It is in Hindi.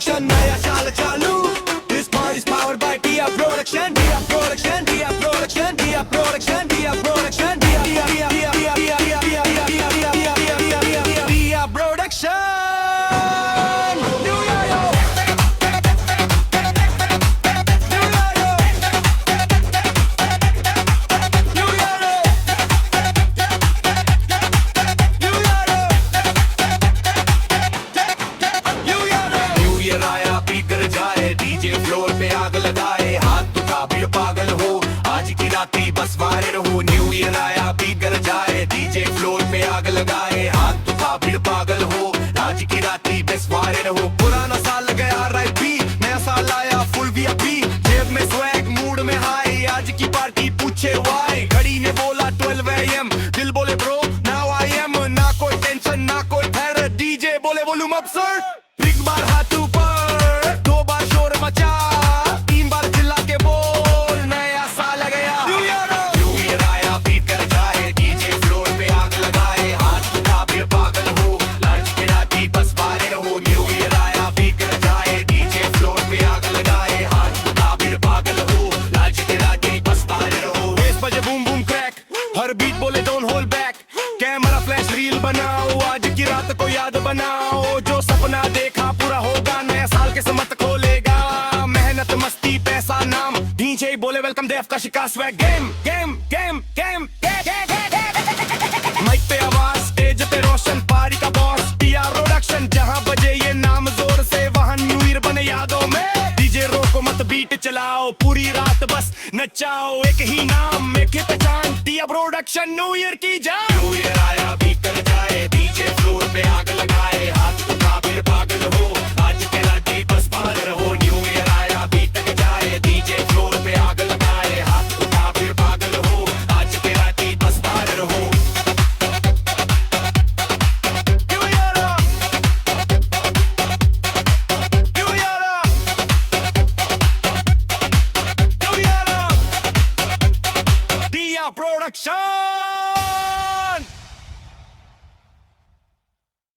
प्रोडक्शन नया साल चालू। This part is powered by Dia Production, Dia Production, Dia Production, Dia Production, Dia Production, Dia Production। आग लगाए हाथ उठा भीड़ पागल हो आज की राती बस वायरल हो। न्यू ईयर आया बीट कर जाए डीजे फ्लोर पे आग लगाए हाथ उठा भीड़ पागल हो आज की राती बस वायरल हो। पुराना साल गया राइट बी नया साल आया फुल वीआईपी जेब में स्वैग मूड में हाई आज की पार्टी पूछे वाई। घड़ी ने बोला 12 AM दिल बोले ब्रो नाउ आई एम ना कोई टेंशन ना कोई डर डीजे बोले वॉल्यूम अप सर। एक बार हाथ ऊपर दो बार शोर मचा हर बीट बोले don't hold back camera flash reel बनाओ आज की रात को याद बनाओ जो सपना देखा पूरा होगा नया साल के समत खोलेगा मेहनत मस्ती पैसा नाम डीजे बोले वेलकम देव का शिकार swag game game game game mic पे आवाज स्टेज पे रोशन पारी का बॉस टीआर प्रोडक्शन जहां बजे ये नाम जोर से वहां न्यू ईयर बने यादों में डीजे रोको मत बीट चलाओ पूरी रात बस नचाओ एक ही नाम एक ही पहचान टीआर प्रोडक्शन न्यू ईयर की जान। न्यू ईयर आया बीट कर जाए डीजे फ्लोर पे आग लगाए हाथ उठा फिर पागल हो आज के राती बस पागल हो। न्यू ईयर आया बीट कर जाए डीजे फ्लोर पे आग लगाए हाथ उठा फिर पागल हो आज के राती बस पागल हो। Production